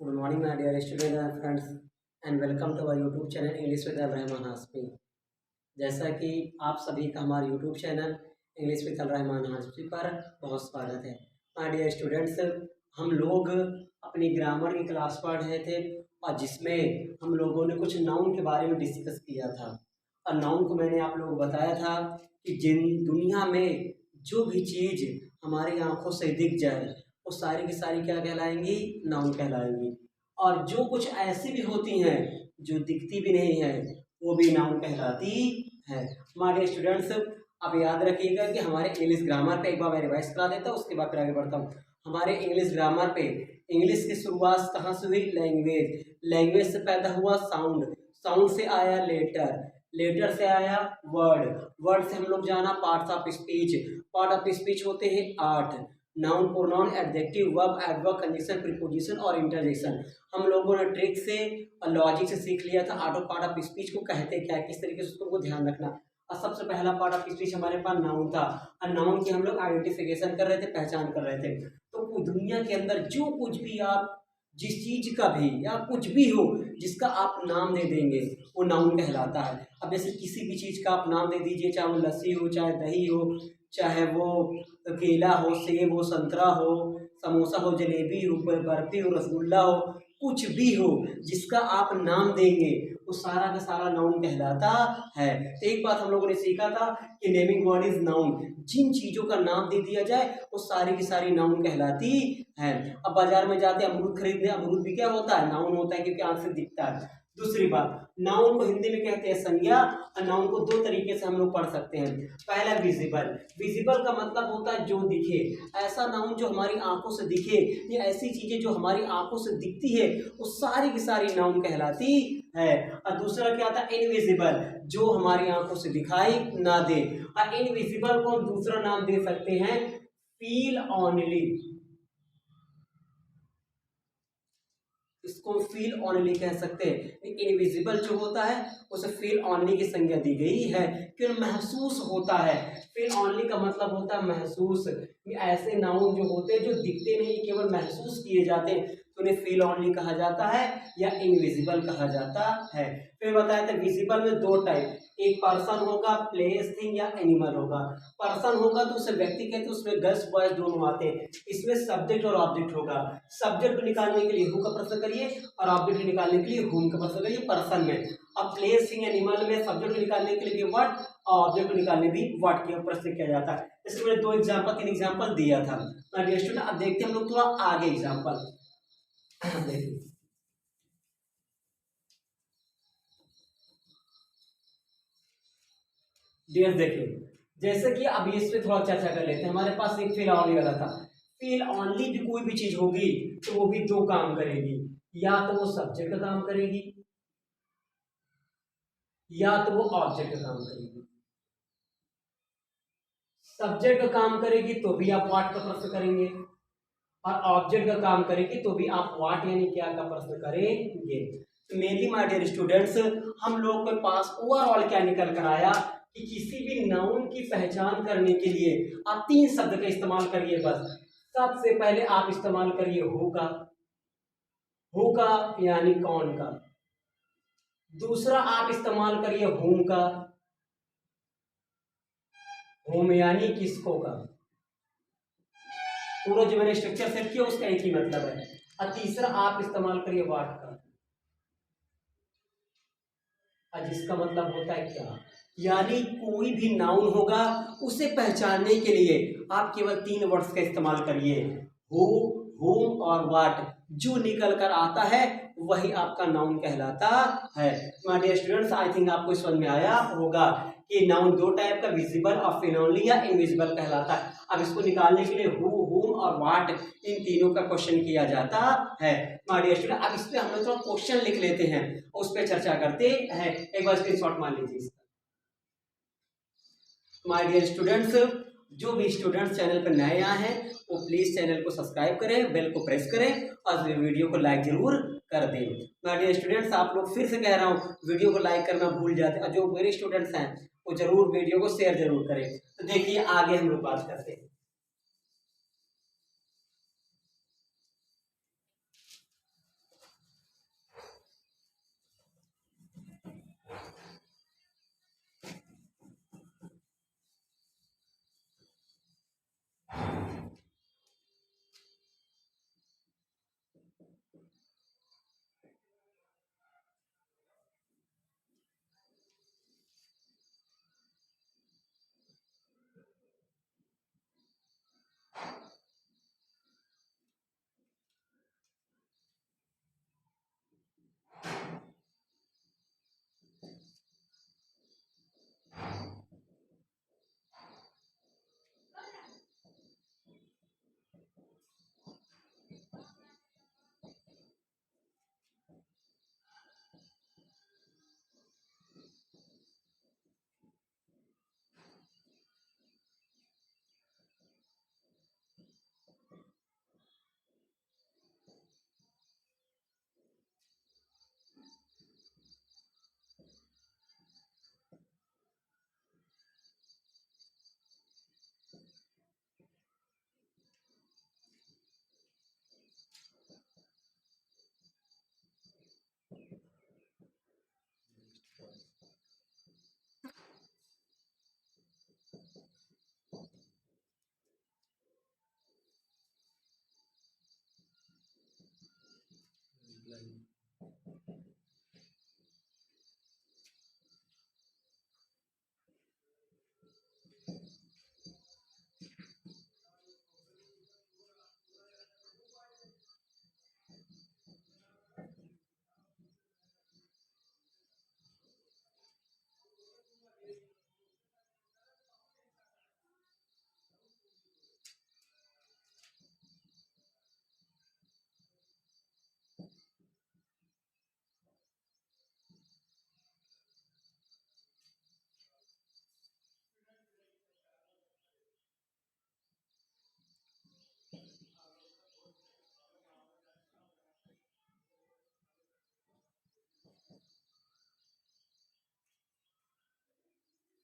Good morning, my dear students and friends, and welcome to our YouTube channel English with Al-Rahman Hasmi। जैसा कि आप सभी का हमारे YouTube channel English with Al-Rahman Hashmi पर बहुत स्वागत है। माय डियर स्टूडेंट्स, हम लोग अपनी ग्रामर की क्लास पढ़ रहे थे और जिसमें हम लोगों ने कुछ नाउन के बारे में डिस्कस किया था। और नाउन को मैंने आप लोगों को बताया था कि जिन दुनिया में जो भी चीज़ हमारी आंखों से दिख जाए वो सारी की सारी क्या कहलाएंगी? नाउन कहलाएंगी। और जो कुछ ऐसी भी होती हैं जो दिखती भी नहीं है वो भी नाउन कहलाती है। हमारे स्टूडेंट्स, आप याद रखिएगा कि हमारे इंग्लिश ग्रामर पे एक बार मैं रिवाइज करा देता हूँ, उसके बाद फिर आगे बढ़ता हूँ। हमारे इंग्लिश ग्रामर पे इंग्लिश की शुरुआत कहाँ से हुई? लैंग्वेज। लैंग्वेज से पैदा हुआ साउंड, साउंड से आया लेटर, लेटर से आया वर्ड, वर्ड से हम लोग जाना parts of speech, part of speech होते हैं 8। Noun, pronoun, adjective, verb, adverb, condition, preposition और इंटरजेक्शन। हम लोगों ने ट्रिक से और लॉजिक से सीख लिया था आठ पार्ट ऑफ स्पीच को कहते क्या है, किस तरीके से उसको ध्यान रखना। और सबसे पहला पार्ट ऑफ स्पीच हमारे पास नाउन था और नाउन की हम लोग आइडेंटिफिकेशन कर रहे थे, पहचान कर रहे थे। तो दुनिया के अंदर जो कुछ भी आप जिस चीज का भी या कुछ भी हो जिसका आप नाम दे देंगे वो नाउन कहलाता है। अब जैसे किसी भी चीज का आप नाम दे दीजिए, चाहे वो लस्सी हो, चाहे दही हो, चाहे वो केला हो, सेब हो, संतरा हो, समोसा हो, जलेबी हो, बर्फी हो, रसगुल्ला हो, कुछ भी हो जिसका आप नाम देंगे वो सारा का सारा नाउन कहलाता है। तो एक बात हम लोगों ने सीखा था कि नेमिंग वर्ड इज नाउन। जिन चीजों का नाम दे दिया जाए वो सारी की सारी नाउन कहलाती है। अब बाजार में जाते हैं अमरूद खरीदने, अमरूद भी क्या होता है? नाउन होता है, क्योंकि आंख से दिखता है। दूसरी बात, नाउन को हिंदी में कहते हैं संज्ञा। और नाउन को दो तरीके से हम लोग पढ़ सकते हैं। पहला विजिबल, विजिबल का मतलब होता है जो दिखे, ऐसा नाउन जो हमारी आंखों से दिखे, या ऐसी चीजें जो हमारी आंखों से दिखती है वो सारी की सारी नाउन कहलाती है। और दूसरा क्या था? इनविजिबल, जो हमारी आंखों से दिखाई ना दे। और इनविजिबल को हम दूसरा नाम दे सकते हैं फील ऑनली, इसको फील ऑनली कह सकते हैं। इनविजिबल जो होता है उसे फील ऑनली की संज्ञा दी गई है, क्यों? महसूस होता है। फील ऑनली का मतलब होता है महसूस। ऐसे नाउन जो होते हैं जो दिखते नहीं, केवल महसूस किए जाते हैं, तो उन्हें फील ऑनली कहा जाता है या इनविजिबल कहा जाता है। फिर बताया था विजिबल में दो टाइप, एक पर्सन होगा, प्लेस, थिंग या एनिमल होगा। पर्सन होगा तो उसे व्यक्ति कहते हैं, उसमें गर्ल्स बॉयज दोनों आते हैं। इसमें सब्जेक्ट और ऑब्जेक्ट होगा। सब्जेक्ट को निकालने के लिए हु का प्रश्न करिए और ऑब्जेक्ट को निकालने के लिए हुम का प्रश्न करिए पर्सन में। अब प्लेस, थिंग, एनिमल में सब्जेक्ट को निकालने के लिए व्हाट और ऑब्जेक्ट को निकालने भी व्हाट के प्रश्न किया जाता है। इसमें मैंने दो एग्जांपल, तीन एग्जांपल दिया था। अब देखते हैं हम लोग थोड़ा आगे एग्जांपल देखिए। डियर देखिए, जैसे कि अब इस पे थोड़ा चर्चा कर लेते हैं। हमारे पास एक फील ऑनली वाला था। फील ऑनली भी कोई भी चीज होगी तो वो भी दो काम करेगी, या तो वो सब्जेक्ट का काम करेगी या तो वो ऑब्जेक्ट का काम करेगी। सब्जेक्ट का काम करेगी तो भी आप व्हाट का प्रश्न करेंगे, और ऑब्जेक्ट का काम करेगी तो भी आप व्हाट यानी क्या का प्रश्न करेंगे। तो मेनली माय डियर स्टूडेंट्स, हम लोग के पास ओवरऑल क्या निकल कर आया कि किसी भी नाउन की पहचान करने के लिए आप तीन शब्द का इस्तेमाल करिए बस। सबसे पहले आप इस्तेमाल करिए हु का यानी कौन का। दूसरा आप इस्तेमाल करिए हुम का, हुम यानी किसको का। पूरा जो मैंने स्ट्रक्चर सेट किया उसका एक ही मतलब है। और तीसरा आप इस्तेमाल करिए व्हाट का, और जिसका मतलब होता है क्या। यानी कोई भी नाउन होगा उसे पहचानने के लिए आप केवल तीन वर्ड्स का इस्तेमाल करिए, हु, हुम और व्हाट। जो निकल कर आता है वही आपका नाउन कहलाता है। My dear students, I think आपको समझ में आया होगा कि नाउन दो टाइप का, विजिबल और फिनोनली या इनविजिबल कहलाता है। अब इसको निकालने के लिए हु, हुम और व्हाट इन तीनों का क्वेश्चन किया जाता है। माय डियर स्टूडेंट, अब इस पे हम लोग थोड़ा क्वेश्चन लिख लेते हैं, उस पर चर्चा करते हैं। एक बार स्क्रीनशॉट मान लीजिए। माय डियर स्टूडेंट्स, जो भी स्टूडेंट्स चैनल पर नए आए हैं वो प्लीज चैनल को सब्सक्राइब करें, बेल को प्रेस करें और वीडियो को लाइक जरूर कर दें। माय डियर स्टूडेंट्स, आप लोग फिर से कह रहा हूँ वीडियो को लाइक करना भूल जाते हैं, और जो मेरे स्टूडेंट्स हैं वो जरूर वीडियो को शेयर जरूर करें। तो देखिए आगे हम लोग बात करते हैं।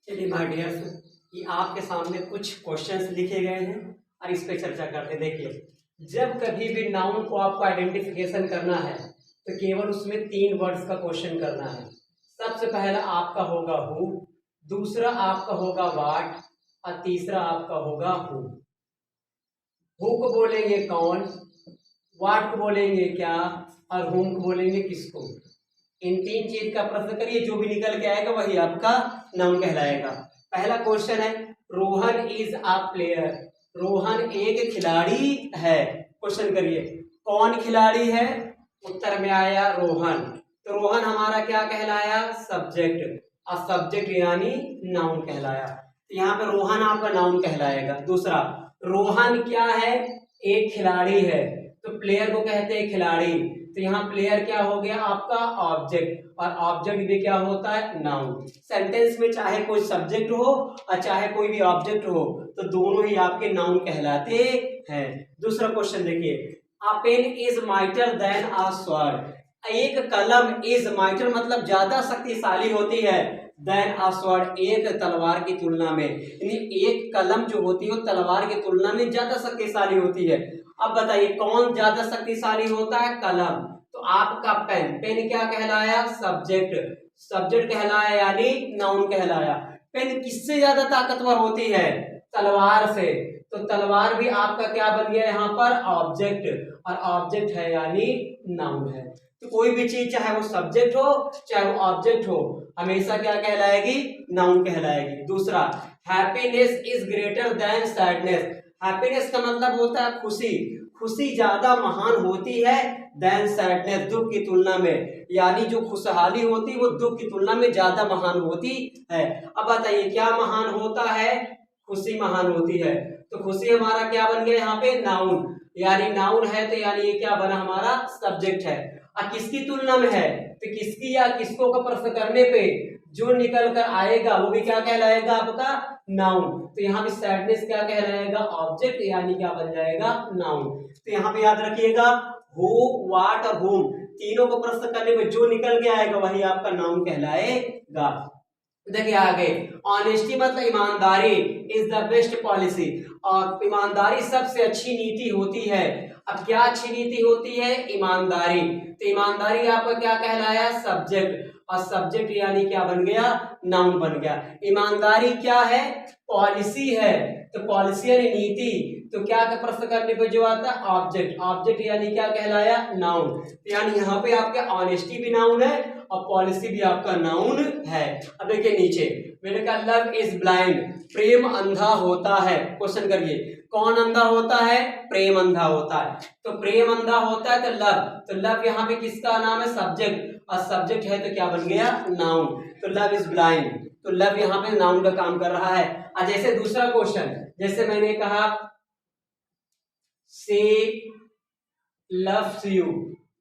चलिए माय डियर्स, ये आपके सामने कुछ क्वेश्चंस लिखे गए हैं और इस पे चर्चा करते हैं। देखिए, जब कभी भी नाउन को आपको आइडेंटिफिकेशन करना है तो केवल उसमें 3 वर्ड्स का क्वेश्चन करना है। सबसे पहला आपका होगा हु, दूसरा आपका होगा व्हाट और तीसरा आपका होगा हु। हु को बोलेंगे कौन, व्हाट को बोलेंगे क्या और हुम को बोलेंगे किसको। इन 3 चीज का प्रश्न करिए, जो भी निकल के आएगा वही आपका नाउन कहलाएगा। पहला क्वेश्चन है, Rohan is a player. Rohan एक खिलाड़ी है। क्वेश्चन करिए, कौन खिलाड़ी है? उत्तर में आया रोहन। तो रोहन हमारा क्या कहलाया? सब्जेक्ट। और सब्जेक्ट यानी नाउन कहलाया। तो यहाँ पे रोहन आपका नाउन कहलाएगा। दूसरा, रोहन क्या है? एक खिलाड़ी है। तो प्लेयर को कहते हैं खिलाड़ी। तो यहाँ प्लेयर क्या हो गया? आपका ऑब्जेक्ट। और ऑब्जेक्ट भी क्या होता है? नाउन। सेंटेंस में चाहे कोई सब्जेक्ट हो और चाहे कोई भी ऑब्जेक्ट हो तो दोनों ही आपके नाउन कहलाते हैं। दूसरा क्वेश्चन देखिए, a pen is mightier than a sword. एक कलम इज माइटर मतलब ज्यादा शक्तिशाली होती है, देन अ स्वॉर्ड एक तलवार की तुलना में। यानी एक कलम जो होती है वो तलवार की तुलना में ज्यादा शक्तिशाली होती है। अब बताइए कौन ज्यादा शक्तिशाली होता है? कलम। तो आपका पेन, पेन क्या कहलाया? सब्जेक्ट। सब्जेक्ट कहलाया यानी नाउन कहलाया। पेन किससे ज्यादा ताकतवर होती है? तलवार से। तो तलवार भी आपका क्या बन गया यहाँ पर? ऑब्जेक्ट। और ऑब्जेक्ट है यानी नाउन है। तो कोई भी चीज चाहे वो सब्जेक्ट हो चाहे वो ऑब्जेक्ट हो, हमेशा क्या कहलाएगी? नाउन कहलाएगी। दूसरा, happiness is greater than sadness. Happiness का मतलब होता है खुशी। खुशी ज्यादा महान होती है देन सैडनेस, दुख की तुलना में। यानी जो खुशहाली होती है वो दुख की तुलना में ज्यादा महान होती है। अब बताइए क्या महान होता है? खुशी महान होती है। तो खुशी हमारा क्या बन गया यहाँ पे? नाउन। यानी नाउन है तो यानी ये क्या बना? हमारा सब्जेक्ट है। और किसकी तुलना में है? तो किसकी या किसको का प्रश्न करने पे जो निकल कर आएगा वो भी क्या कहलाएगा? आपका नाउन। तो यहाँ पे सैडनेस क्या कहलाएगा? ऑब्जेक्ट, यानी क्या बन जाएगा? नाउन। तो यहाँ पे याद रखिएगा, हु, व्हाट और हुम तीनों को प्रश्न करने पे जो निकल के आएगा वही आपका नाउन कहलाएगा। देखिए आगे, ऑनेस्टी मतलब ईमानदारी इज द बेस्ट पॉलिसी। और ईमानदारी सबसे अच्छी नीति होती है। अब क्या अच्छी नीति होती है? ईमानदारी। तो ईमानदारी आपका क्या कहलाया? सब्जेक्ट। और सब्जेक्ट यानी क्या बन गया? नाउन बन गया। ईमानदारी क्या है? पॉलिसी है। तो पॉलिसी यानी नीति, तो क्या का प्रश्न करने पे जो आता है ऑब्जेक्ट, ऑब्जेक्ट यानी क्या कहलाया नाउन। तो यानी यहाँ पे आपके ऑनेस्टी भी नाउन है और पॉलिसी भी आपका नाउन है। अब देखिए नीचे मैंने कहा लव इज ब्लाइंड, प्रेम अंधा होता है। क्वेश्चन करिए कौन अंधा होता है, प्रेम अंधा होता है। तो प्रेम अंधा होता है तो लव यहाँ पे किसका नाम है, सब्जेक्ट, और सब्जेक्ट है तो क्या बन गया नाउन। तो लव इज ब्लाइंड, तो लव यहाँ पे नाउन का काम कर रहा है। और जैसे दूसरा क्वेश्चन, जैसे मैंने कहा शी लव्स यू,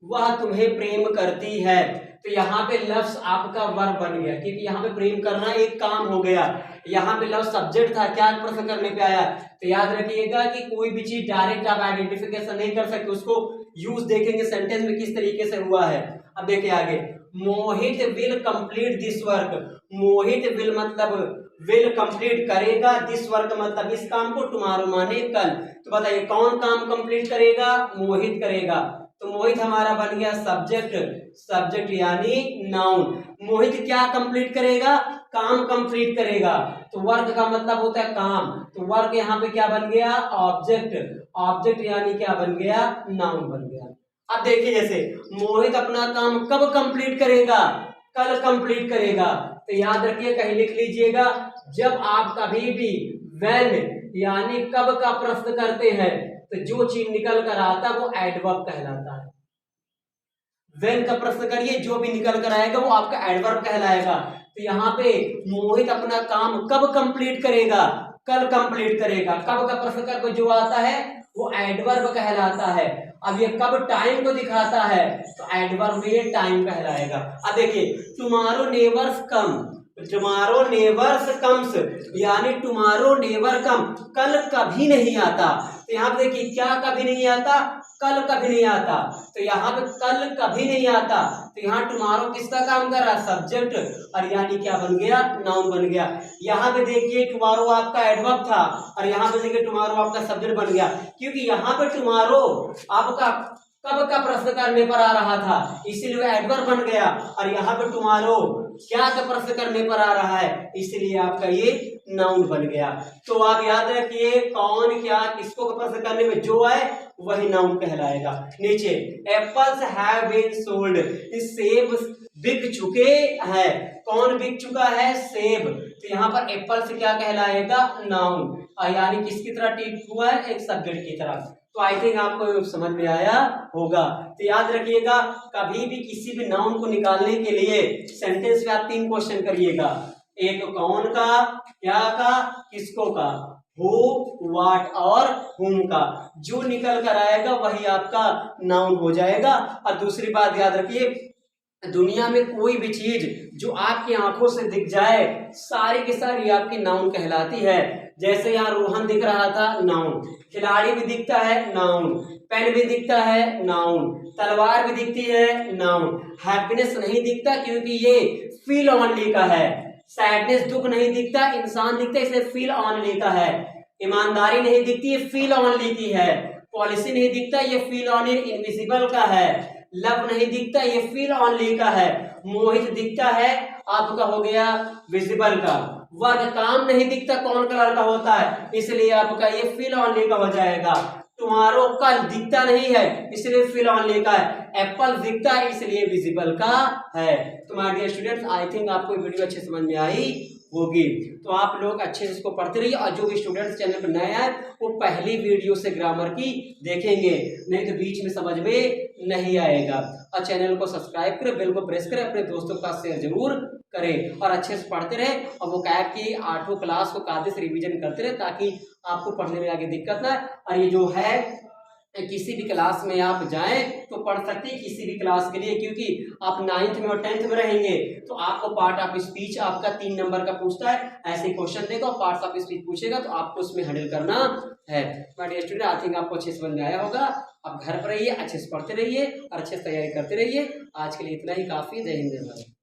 वह तुम्हें प्रेम करती है, तो यहाँ पे लव्स आपका वर्ब बन गया, क्योंकि यहाँ पे प्रेम करना एक काम हो गया। यहाँ पे लव सब्जेक्ट था, क्या प्रश्न करने पे आया। तो याद रखिएगा कि कोई भी चीज डायरेक्ट आप आइडेंटिफिकेशन नहीं कर सकते, उसको यूज देखेंगे सेंटेंस में किस तरीके से हुआ है। अब देखिए आगे, Mohit will complete this work, Mohit will मतलब विल कंप्लीट करेगा, दिस वर्क मतलब इस काम को, टुमारो माने कल। तो बताइए कौन काम कंप्लीट करेगा, मोहित करेगा। तो मोहित हमारा बन गया सब्जेक्ट, सब्जेक्ट यानी नाउन। मोहित क्या कंप्लीट करेगा, काम कंप्लीट करेगा। तो वर्क का मतलब होता है काम, तो वर्क यहाँ पे क्या बन गया ऑब्जेक्ट, ऑब्जेक्ट यानी क्या बन गया नाउन बन गया। अब देखिए जैसे मोहित अपना काम कब कंप्लीट करेगा, कल कंप्लीट करेगा। तो याद रखिए कहीं लिख लीजिएगा, जब आप कभी भी व्हेन यानी कब का प्रश्न करते हैं तो जो चीज निकल कर आता है वो एडवर्ब कहलाता है। व्हेन का प्रश्न करिए, जो भी निकल कर आएगा वो आपका एडवर्ब कहलाएगा। तो यहाँ पे मोहित अपना काम कब कंप्लीट करेगा, कल कंप्लीट करेगा। कब का प्रश्न कर जो आता है वो एडवर्ब कहलाता है। अब ये कब टाइम को दिखाता है तो एडवर्ब ये टाइम कहलाएगा। अब देखिए टुमारो नेवर्स कम, टुमारो नेवर्स कम्स यानी टुमारो नेवर कम, कल कभी नहीं आता। तो यहाँ पे देखिए क्या कभी नहीं आता, कल कभी नहीं आता। तो यहाँ पे कल कभी नहीं आता, तो यहाँ टुमारो किसका काम कर रहा है, सब्जेक्ट, और यानी क्या बन गया नाउन बन गया। यहाँ पे देखिए टुमारो आपका एडवर्ब था और यहाँ पे देखिए टुमारो आपका सब्जेक्ट बन गया, क्योंकि यहाँ पे टुमारो आपका कब का प्रश्न करने पर आ रहा था इसीलिए एडवर्ब बन गया, और यहाँ पे टुमारो क्या का प्रश्न करने पर आ रहा है इसलिए आपका ये नाउन बन गया। तो आप याद रखिए कौन क्या किसको प्रश्न करने में जो आए वही नाउन कहलाएगा। नीचे एप्पल्स हैव बीन सोल्ड, सेब बिक चुके हैं। कौन बिक चुका है, सेब। तो यहाँ पर एप्पल से क्या कहलाएगा नाउन, यानी किसकी तरह टीप हुआ है, एक सब्जेक्ट की तरह। तो आई थिंक आपको समझ में आया होगा। तो याद रखिएगा कभी भी किसी भी नाउन को निकालने के लिए सेंटेंस में आप 3 क्वेश्चन करिएगा, एक कौन का, क्या का, किसको का, हु, व्हाट और हुम का। जो निकल कर आएगा वही आपका नाउन हो जाएगा। और दूसरी बात याद रखिए दुनिया में कोई भी चीज जो आपकी आंखों से दिख जाए सारी की सारी आपकी नाउन कहलाती है। जैसे यहाँ रोहन दिख रहा था नाउन, खिलाड़ी भी दिखता है नाउन, पेन भी दिखता है नाउन, तलवार भी दिखती है नाउन। हैप्पीनेस नहीं दिखता क्योंकि ये फील ऑनली का है, सैडनेस दुख नहीं दिखता, इंसान दिखता है इसलिए फील ऑनली का है। ईमानदारी नहीं दिखती ये फील ऑनली की है, पॉलिसी नहीं दिखता ये फील ऑनली इनविजिबल का है, लव नहीं दिखता ये फील ऑनली का है, मोहित दिखता है आपका हो गया विजिबल का, वर्ग काम नहीं दिखता कौन कलर का होता है इसलिए आपका ये फील ऑनली का हो जाएगा। टुमारो कल दिखता नहीं है इसलिए फील ऑनली का है, एप्पल दिखता है इसलिए विजिबल का है। तो my dear students I think आपको वीडियो अच्छे समझ में आई होगी। तो आप लोग अच्छे से इसको पढ़ते रहिए और जो भी स्टूडेंट्स चैनल पर नए आए वो पहली वीडियो से ग्रामर की देखेंगे, नहीं तो बीच में समझ में नहीं आएगा। और चैनल को सब्सक्राइब करें, बेल को प्रेस करें, अपने दोस्तों के साथ शेयर जरूर करें और अच्छे से पढ़ते रहे। और वो कैब की 8वीं क्लास को कायदे से रिवीजन करते रहे ताकि आपको पढ़ने में आगे दिक्कत ना। और ये जो है किसी भी क्लास में आप जाएं तो पढ़ सकते हैं किसी भी क्लास के लिए, क्योंकि आप 9th में और 10th में रहेंगे तो आपको पार्ट ऑफ स्पीच आपका 3 नंबर का पूछता है, ऐसे क्वेश्चन देगा पार्ट ऑफ स्पीच पूछेगा तो आपको उसमें हैंडल करना है। My dear student I think आपको अच्छे से समझ में आया होगा। आप घर पर रहिए, अच्छे से पढ़ते रहिए और अच्छे से तैयारी करते रहिए। आज के लिए इतना ही काफी। जय हिंद जय भारत।